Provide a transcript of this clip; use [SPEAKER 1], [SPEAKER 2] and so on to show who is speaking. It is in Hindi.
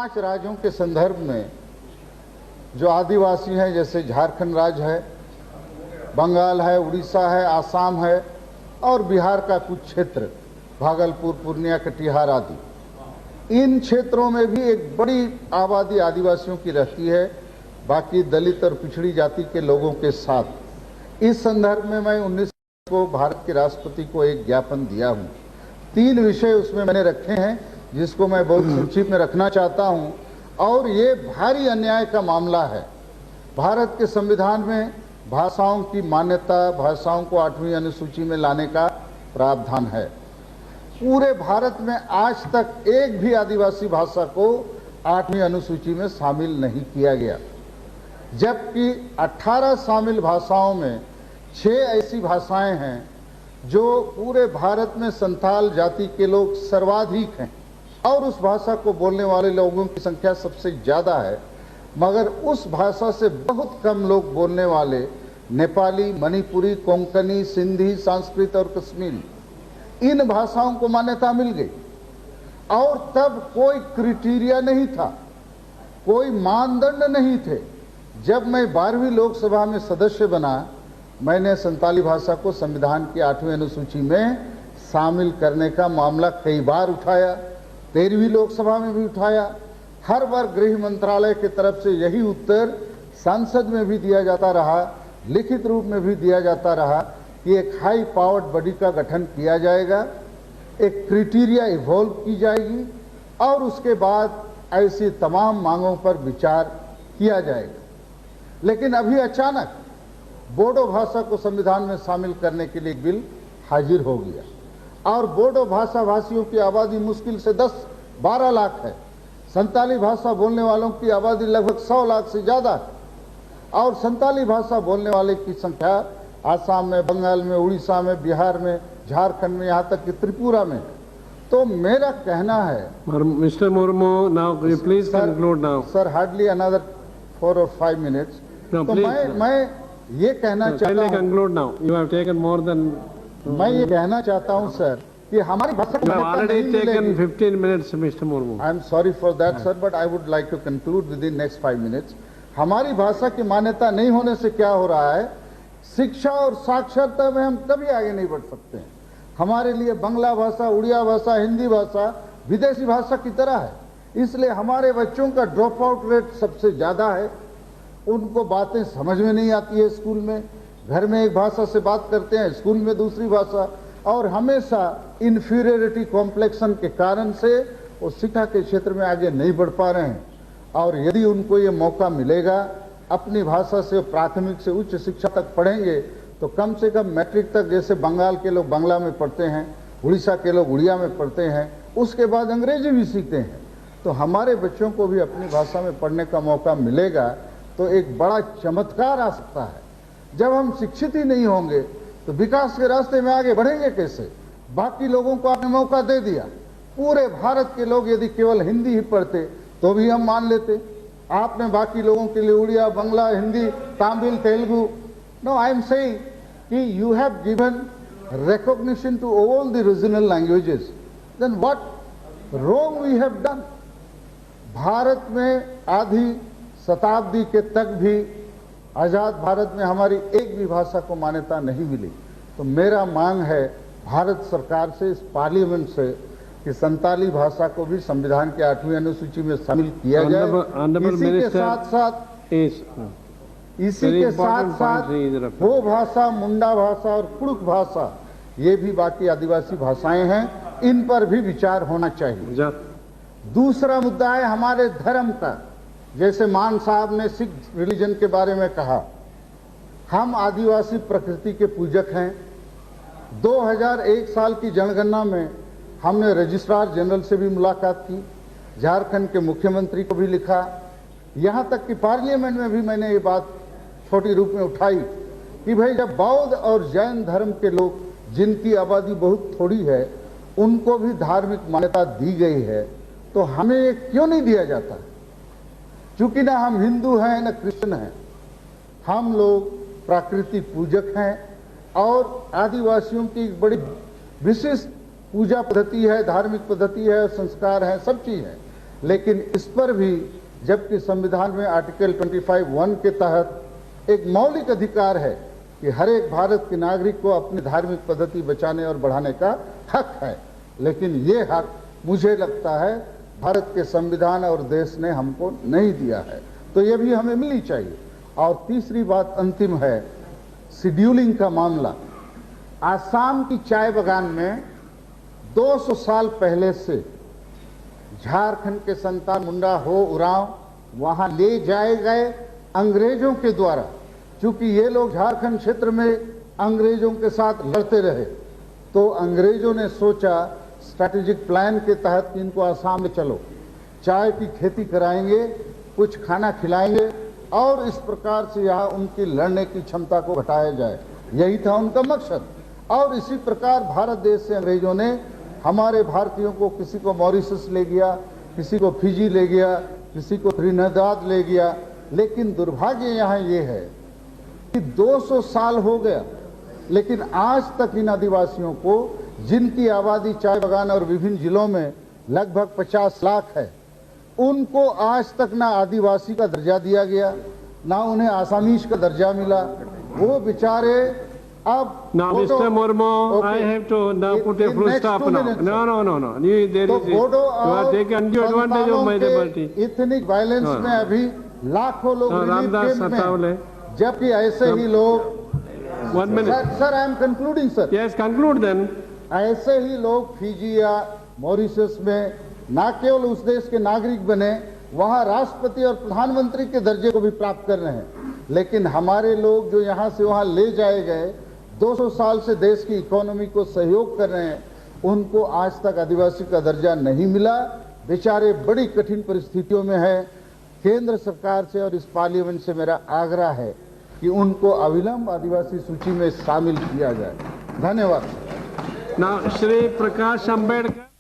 [SPEAKER 1] 5 राज्यों के संदर्भ में जो आदिवासी हैं, जैसे झारखंड राज्य है, बंगाल है, उड़ीसा है, आसाम है और बिहार का कुछ क्षेत्र, भागलपुर, पूर्णिया, कटिहार आदि, इन क्षेत्रों में भी एक बड़ी आबादी आदिवासियों की रहती है, बाकी दलित और पिछड़ी जाति के लोगों के साथ। इस संदर्भ में मैं 19 को भारत के राष्ट्रपति को एक ज्ञापन दिया हूं। 3 विषय उसमें मैंने रखे हैं जिसको मैं बहुत संक्षिप्त में रखना चाहता हूं, और ये भारी अन्याय का मामला है। भारत के संविधान में भाषाओं की मान्यता, भाषाओं को 8वीं अनुसूची में लाने का प्रावधान है। पूरे भारत में आज तक एक भी आदिवासी भाषा को 8वीं अनुसूची में शामिल नहीं किया गया, जबकि 18 शामिल भाषाओं में 6 ऐसी भाषाएं हैं जो पूरे भारत में संथाल जाति के लोग सर्वाधिक हैं और उस भाषा को बोलने वाले लोगों की संख्या सबसे ज़्यादा है, मगर उस भाषा से बहुत कम लोग बोलने वाले नेपाली, मणिपुरी, कोंकणी, सिंधी, संस्कृत और कश्मीरी, इन भाषाओं को मान्यता मिल गई। और तब कोई क्राइटेरिया नहीं था, कोई मानदंड नहीं थे। जब मैं 12वीं लोकसभा में सदस्य बना, मैंने संताली भाषा को संविधान की 8वीं अनुसूची में शामिल करने का मामला कई बार उठाया, 13वीं लोकसभा में भी उठाया। हर बार गृह मंत्रालय की तरफ से यही उत्तर संसद में भी दिया जाता रहा, लिखित रूप में भी दिया जाता रहा कि एक हाई पावर्ड बॉडी का गठन किया जाएगा, एक क्राइटेरिया इवॉल्व की जाएगी और उसके बाद ऐसी तमाम मांगों पर विचार किया जाएगा। लेकिन अभी अचानक बोडो भाषा को संविधान में शामिल करने के लिए एक बिल हाजिर हो गया और बोडो भाषा भाषियों की आबादी मुश्किल से 10-12 लाख है। संताली भाषा बोलने वालों की आबादी लगभग 100 लाख से ज़्यादा है और संताली भाषा बोलने वाले की संख्या आसाम में, बंगाल में, उड़ीसा में, बिहार में, झारखंड में, यहाँ तक कि त्रिपुरा में। तो मेरा कहना है,
[SPEAKER 2] mister Murmu, now please conclude now.
[SPEAKER 1] Sir, hardly another 4 or 5 minutes। तो मैं ये कहना चाहता हूँ,
[SPEAKER 2] conclude now, you have taken more than.
[SPEAKER 1] मैं ये कहना चाहता हूँ सर कि हमारी भाषा को
[SPEAKER 2] already taken 15 minutes, Mr. Murmu.
[SPEAKER 1] I am sorry for that, sir, but I would like to conclude within next 5 minutes। हमारी भाषा की मान्यता नहीं होने से क्या हो रहा है, शिक्षा और साक्षरता में हम कभी आगे नहीं बढ़ सकते हैं। हमारे लिए बांग्ला भाषा, उड़िया भाषा, हिंदी भाषा विदेशी भाषा की तरह है, इसलिए हमारे बच्चों का ड्रॉप आउट रेट सबसे ज़्यादा है। उनको बातें समझ में नहीं आती है स्कूल में, घर में एक भाषा से बात करते हैं, स्कूल में दूसरी भाषा, और हमेशा इन्फीरियरिटी कॉम्प्लेक्सन के कारण से वो शिक्षा के क्षेत्र में आगे नहीं बढ़ पा रहे हैं। और यदि उनको ये मौका मिलेगा, अपनी भाषा से प्राथमिक से उच्च शिक्षा तक पढ़ेंगे, तो कम से कम मैट्रिक तक, जैसे बंगाल के लोग बांग्ला में पढ़ते हैं, उड़ीसा के लोग उड़िया में पढ़ते हैं, उसके बाद अंग्रेजी भी सीखते हैं, तो हमारे बच्चों को भी अपनी भाषा में पढ़ने का मौका मिलेगा तो एक बड़ा चमत्कार आ सकता है। जब हम शिक्षित ही नहीं होंगे तो विकास के रास्ते में आगे बढ़ेंगे कैसे? बाकी लोगों को आपने मौका दे दिया, पूरे भारत के लोग यदि केवल हिंदी ही पढ़ते तो भी हम मान लेते। आपने बाकी लोगों के लिए Odia, Bangla, Hindi, Tamil, Telugu, no, I am saying कि you have given recognition to all the regional languages, then what wrong we have done? Bharat में आधी शताब्दी के तक भी आज़ाद भारत में हमारी एक भी भाषा को मान्यता नहीं मिली। तो मेरा मांग है भारत सरकार से, इस पार्लियामेंट से, कि संताली भाषा को भी संविधान के 8वीं अनुसूची में शामिल किया जाए। इसी के साथ साथ वो भाषा, मुंडा भाषा और कुड़ुक भाषा, ये भी बाकी आदिवासी भाषाएं हैं, इन पर भी विचार होना चाहिए। दूसरा मुद्दा है हमारे धर्म का। जैसे मान साहब ने सिख रिलीजन के बारे में कहा, हम आदिवासी प्रकृति के पूजक हैं। 2001 साल की जनगणना में हमने रजिस्ट्रार जनरल से भी मुलाकात की, झारखंड के मुख्यमंत्री को भी लिखा, यहाँ तक कि पार्लियामेंट में भी मैंने ये बात छोटी रूप में उठाई कि भाई जब बौद्ध और जैन धर्म के लोग, जिनकी आबादी बहुत थोड़ी है, उनको भी धार्मिक मान्यता दी गई है, तो हमें ये क्यों नहीं दिया जाता? चूंकि ना हम हिंदू हैं ना क्रिश्चियन हैं, हम लोग प्रकृति पूजक हैं और आदिवासियों की एक बड़ी विशिष्ट पूजा पद्धति है, धार्मिक पद्धति है, संस्कार है, सब चीज़ है। लेकिन इस पर भी जबकि संविधान में आर्टिकल 25(1) के तहत एक मौलिक अधिकार है कि हर एक भारत के नागरिक को अपनी धार्मिक पद्धति बचाने और बढ़ाने का हक है, लेकिन ये हक मुझे लगता है भारत के संविधान और देश ने हमको नहीं दिया है, तो ये भी हमें मिलनी चाहिए। और तीसरी बात अंतिम है शेड्यूलिंग का मामला। आसाम की चाय बागान में 200 साल पहले से झारखंड के संतान मुंडा हो उरांव वहां ले जाए गए अंग्रेजों के द्वारा। चूंकि ये लोग झारखंड क्षेत्र में अंग्रेजों के साथ लड़ते रहे, तो अंग्रेजों ने सोचा स्ट्रैटेजिक प्लान के तहत कि इनको आसाम में चलो, चाय की खेती कराएंगे, कुछ खाना खिलाएंगे और इस प्रकार से यहाँ उनकी लड़ने की क्षमता को घटाया जाए। यही था उनका मकसद। और इसी प्रकार भारत देश से अंग्रेजों ने हमारे भारतीयों को, किसी को मॉरिशस ले गया, किसी को फिजी ले गया, किसी को त्रिनिदाद ले गया। लेकिन दुर्भाग्य यहाँ ये है कि 200 साल हो गया, लेकिन आज तक इन आदिवासियों को, जिनकी आबादी चाय बागान और विभिन्न जिलों में लगभग 50 लाख है, उनको आज तक ना आदिवासी का दर्जा दिया गया, ना उन्हें आसामीज का दर्जा मिला। वो बेचारे अब
[SPEAKER 2] Now, Mr. Murmu, I have to now put a full stop now. No. There
[SPEAKER 1] तो
[SPEAKER 2] is
[SPEAKER 1] Bodo
[SPEAKER 2] you are taking undue advantage of my liberty.
[SPEAKER 1] Ethnic violence में अभी लाखों लोग रिलीफ
[SPEAKER 2] रामदास
[SPEAKER 1] कैंप में
[SPEAKER 2] सतावले।
[SPEAKER 1] हैं, जबकि ऐसे ही लोग
[SPEAKER 2] 1 minute.
[SPEAKER 1] Sir I am concluding sir.
[SPEAKER 2] Yes, conclude then.
[SPEAKER 1] ऐसे ही लोग फिजी या मॉरिशस में न केवल उस देश के नागरिक बने, वहां राष्ट्रपति और प्रधानमंत्री के दर्जे को भी प्राप्त कर रहे हैं। लेकिन हमारे लोग जो यहां से वहां ले जाए गए, 200 साल से देश की इकोनॉमी को सहयोग कर रहे हैं, उनको आज तक आदिवासी का दर्जा नहीं मिला। बेचारे बड़ी कठिन परिस्थितियों में है। केंद्र सरकार से और इस पार्लियामेंट से मेरा आग्रह है कि उनको अविलंब आदिवासी सूची में शामिल किया जाए। धन्यवाद।
[SPEAKER 2] Now, Shri Prakash Ambedkar.